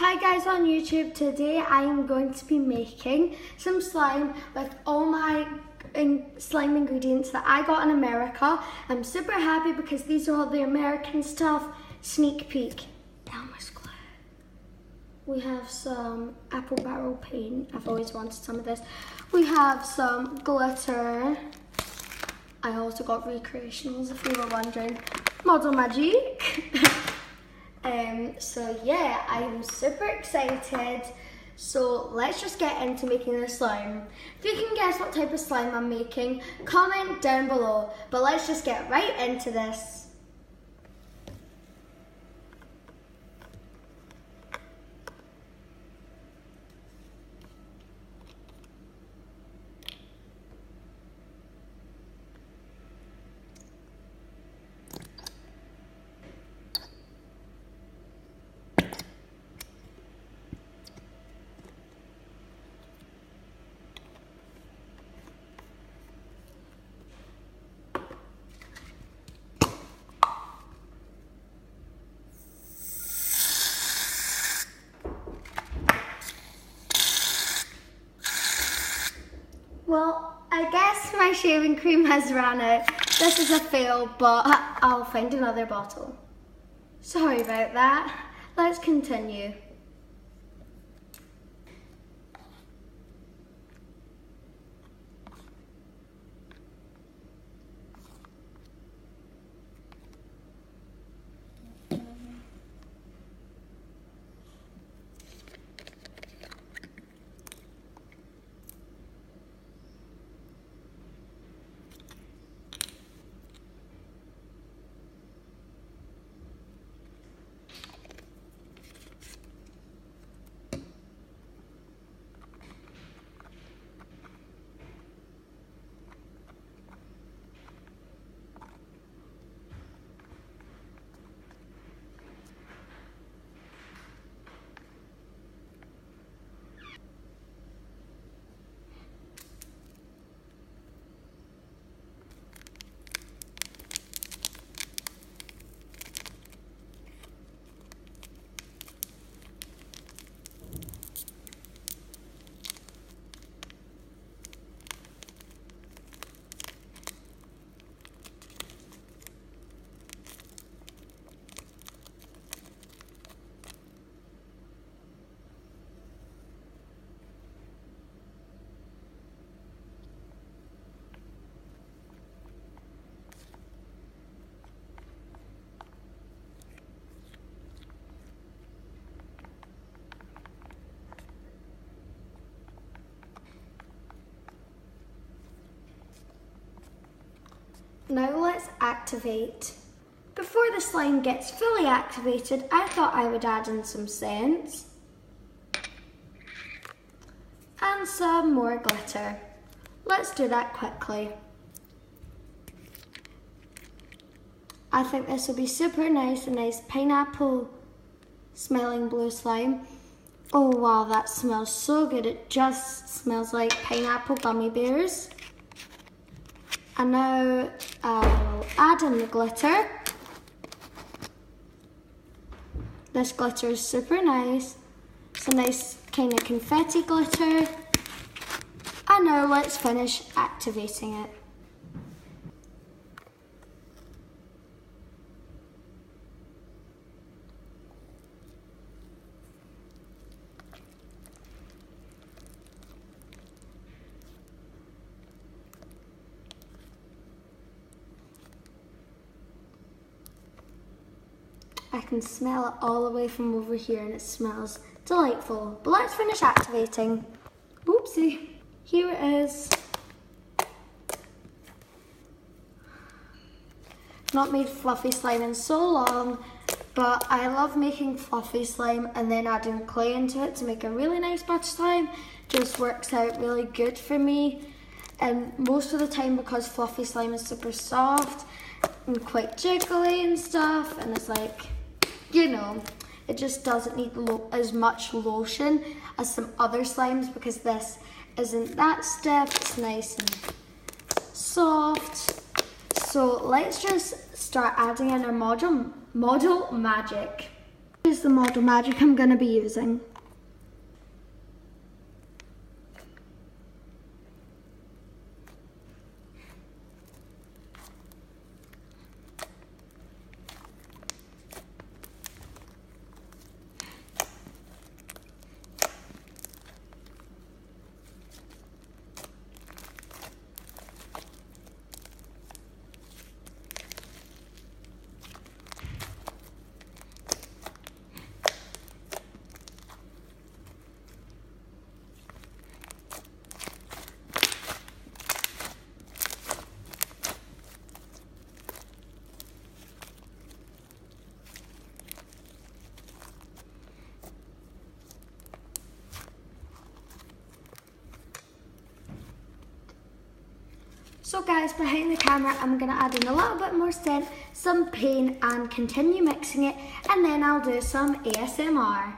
Hi guys on YouTube, today I am going to be making some slime with all my slime ingredients that I got in America. I'm super happy because these are all the American stuff. Sneak peek. Elmer's glue. We have some apple barrel paint. I've always wanted some of this. We have some glitter. I also got recreationals if you were wondering. Model Magic. So yeah, I'm super excited. So let's just get into making the slime. If you can guess what type of slime I'm making, comment down below. But let's just get right into this. Well, I guess my shaving cream has run out. This is a fail, but I'll find another bottle. Sorry about that. Let's continue. Now let's activate. Before the slime gets fully activated, I thought I would add in some scents and some more glitter. Let's do that quickly. I think this will be super nice, a nice pineapple smelling blue slime. Oh wow, that smells so good. It just smells like pineapple gummy bears. And now I'll add in the glitter. This glitter is super nice. It's a nice kind of confetti glitter. And now let's finish activating it. I can smell it all the way from over here and it smells delightful. But let's finish activating. Oopsie. Here it is. Not made fluffy slime in so long, but I love making fluffy slime and then adding clay into it to make a really nice butter slime. Just works out really good for me. And most of the time, because fluffy slime is super soft and quite jiggly and stuff, and it's like, you know, it just doesn't need as much lotion as some other slimes because this isn't that stiff, it's nice and soft. So let's just start adding in our model magic. is the Model Magic I'm going to be using. So guys, behind the camera, I'm going to add in a little bit more scent, some paint, and continue mixing it, and then I'll do some ASMR.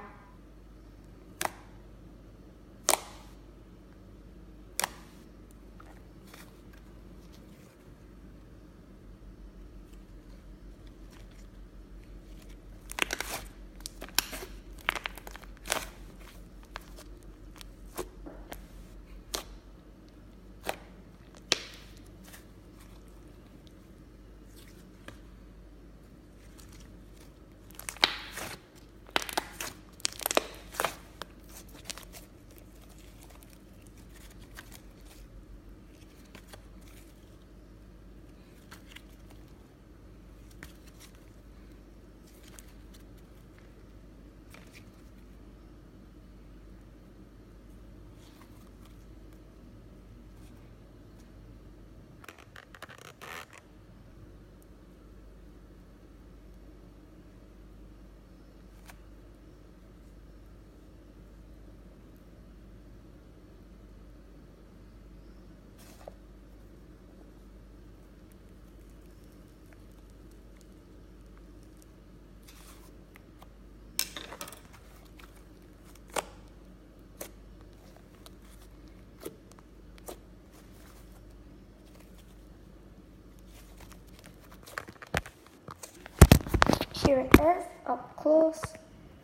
Here it is, up close,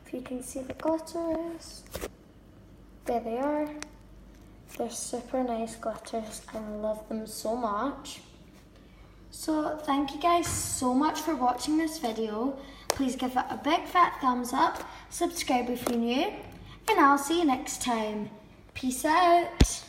if you can see the glitters. There they are. They're super nice glitters. I love them so much. So thank you guys so much for watching this video. Please give it a big fat thumbs up, subscribe if you're new, and I'll see you next time. Peace out.